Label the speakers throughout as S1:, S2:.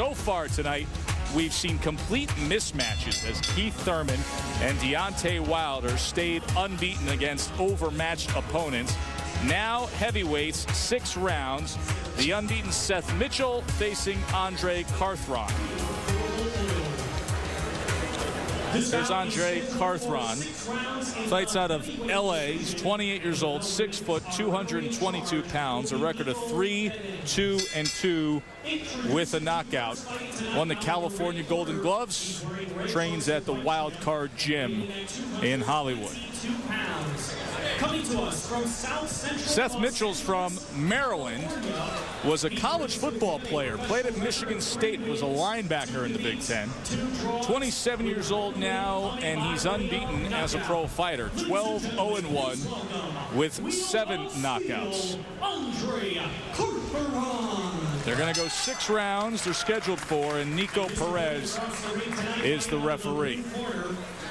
S1: so far tonight, we've seen complete mismatches as Keith Thurman and Deontay Wilder stayed unbeaten against overmatched opponents. Now heavyweights, 6 rounds. The unbeaten Seth Mitchell facing Andrae Carthron. There's Andrae Carthron. Fights out of LA. He's 28 years old, 6 foot, 222 pounds. A record of 3-2-2 with a knockout. Won the California Golden Gloves. Trains at the Wild Card Gym in Hollywood.
S2: Coming to us from South Central
S1: Seth Mitchell's from Maryland, was a college football player, played at Michigan State, was a linebacker in the Big Ten. 27 years old now, and he's unbeaten as a pro fighter. 12-0-1 with 7 knockouts. They're going to go 6 rounds. They're scheduled for, and Nico Perez is the referee.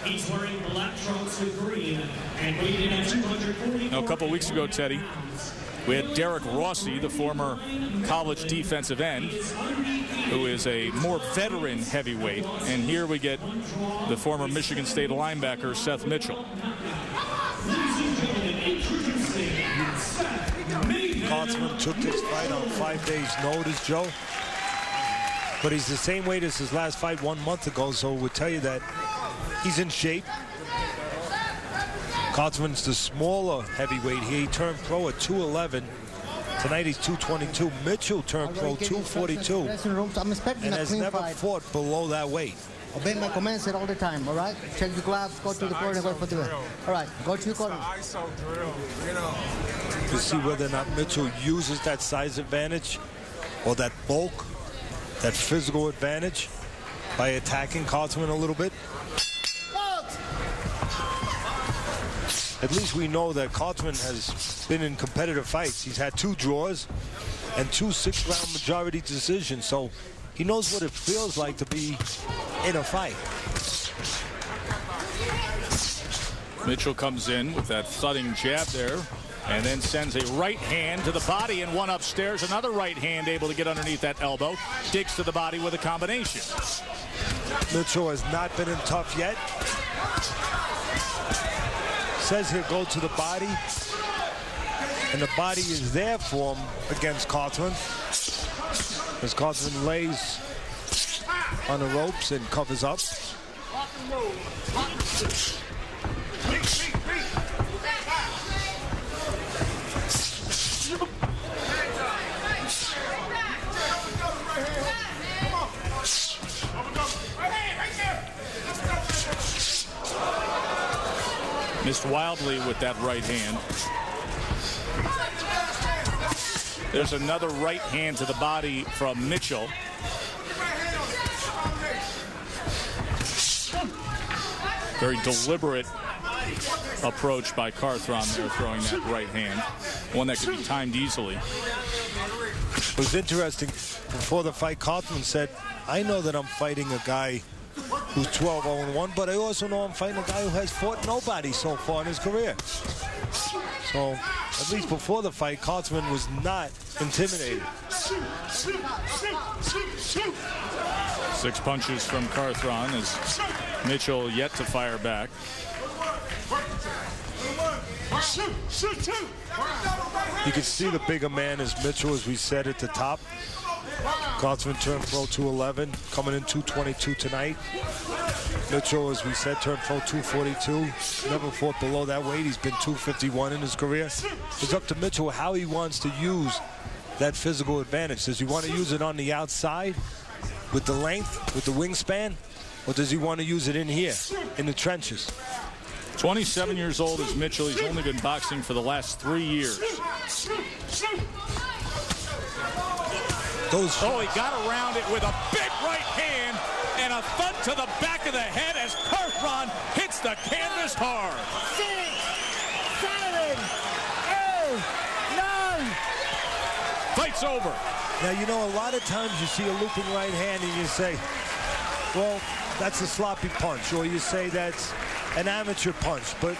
S2: He's wearing black trunks with green and weighed in at 240.
S1: Now, a couple weeks ago, Teddy, we had Derek Rossi, the former college defensive end, who is a more veteran heavyweight. And here we get the former Michigan State linebacker, Seth Mitchell.
S3: Carthron took this fight on 5 days' notice, Joe. But he's the same weight as his last fight 1 month ago, so we'll tell you that he's in shape. Carthron's the smaller heavyweight here. He turned pro at 211. Tonight he's 222. Mitchell turned pro 242 and has never fought below that weight.
S4: Obey my commands all the time, all right? Check the gloves, go to the corner, go for the way. All right, go to the corner.
S3: To see whether or not Mitchell uses that size advantage or that bulk, that physical advantage by attacking Carthron a little bit. At least we know that Carthron has been in competitive fights. He's had 2 draws and 2 6-round majority decisions, so he knows what it feels like to be in a fight.
S1: Mitchell comes in with that thudding jab there, and then sends a right hand to the body and one upstairs. Another right hand able to get underneath that elbow. Digs to the body with a combination.
S3: Mitchell has not been in tough yet. Says he'll go to the body, and the body is there for him against Carthron, as Carthron lays on the ropes and covers up.
S1: Missed wildly with that right hand. There's another right hand to the body from Mitchell. Very deliberate approach by Carthron there, throwing that right hand. One that could be timed easily.
S3: It was interesting. Before the fight, Carthron said, I know that I'm fighting a guy who's 12-0-1, but I also know I'm fighting a guy who has fought nobody so far in his career. So, at least before the fight, Carthron was not intimidated.
S1: 6 punches from Carthron as Mitchell yet to fire back.
S3: You can see the bigger man is Mitchell, as we said at the top. Carthron turned pro 211, coming in 222 tonight. Mitchell, as we said, turned pro 242. Never fought below that weight. He's been 251 in his career. It's up to Mitchell how he wants to use that physical advantage. Does he want to use it on the outside with the length, with the wingspan, or does he want to use it in here, in the trenches?
S1: 27 years old is Mitchell. He's only been boxing for the last 3 years. Oh, he got around it with a big right hand and a thud to the back of the head as Carthron hits the canvas hard.
S4: 6, 7, 8, 9.
S1: Fight's over.
S3: Now, you know, a lot of times you see a looping right hand and you say, well, that's a sloppy punch, or you say that's an amateur punch. But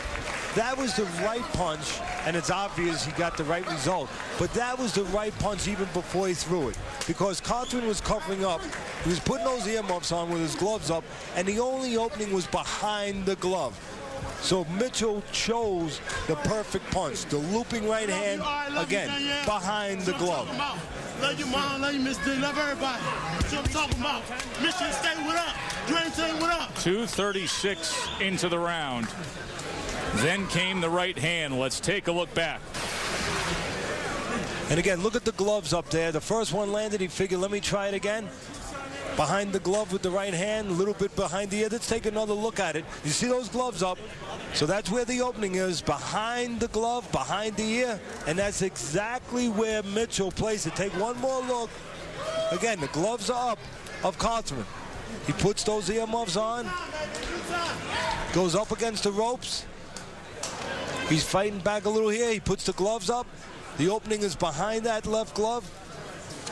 S3: that was the right punch, and it's obvious he got the right result. But that was the right punch even before he threw it, because Carthron was covering up. He was putting those earmuffs on with his gloves up, and the only opening was behind the glove. So Mitchell chose the perfect punch, the looping right hand, again, behind the glove.
S5: Love your mom, love you, Miss D, love everybody. That's what I'm talking about. Michigan State, what up? Dream Team, what up?
S1: 2:36 into the round. Then came the right hand. Let's take a look back.
S3: And again, look at the gloves up there. The first one landed, he figured, let me try it again. Behind the glove with the right hand, a little bit behind the ear. Let's take another look at it. You see those gloves up? So that's where the opening is, behind the glove, behind the ear. And that's exactly where Mitchell placed it. Take one more look. Again, the gloves are up of Carthron. He puts those earmuffs on, goes up against the ropes. He's fighting back a little here. He puts the gloves up. The opening is behind that left glove.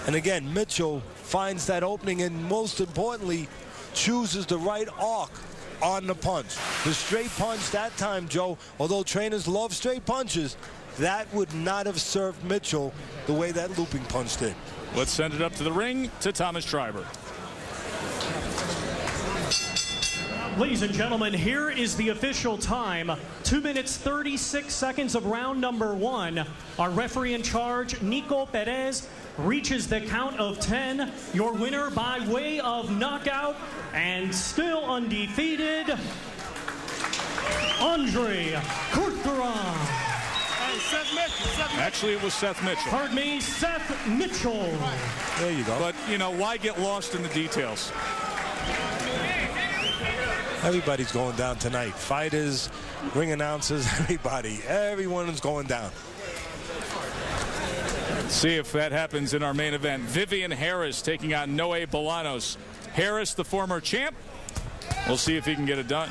S3: And again, Mitchell finds that opening and, most importantly, chooses the right arc on the punch. The straight punch that time, Joe, although trainers love straight punches, that would not have served Mitchell the way that looping punch did.
S1: Let's send it up to the ring to Thomas Schreiber.
S2: Ladies and gentlemen, here is the official time. 2 minutes, 36 seconds of round number 1. Our referee in charge, Nico Perez, reaches the count of 10. Your winner by way of knockout and still undefeated, Andrae Carthron.
S1: Actually, it was Seth Mitchell.
S2: Pardon me, Seth Mitchell.
S3: There you go.
S1: But, you know, why get lost in the details?
S3: Everybody's going down tonight. Fighters, ring announcers, everybody. Everyone is going down.
S1: See if that happens in our main event. Vivian Harris taking on Noe Bolanos. Harris, the former champ. We'll see if he can get it done.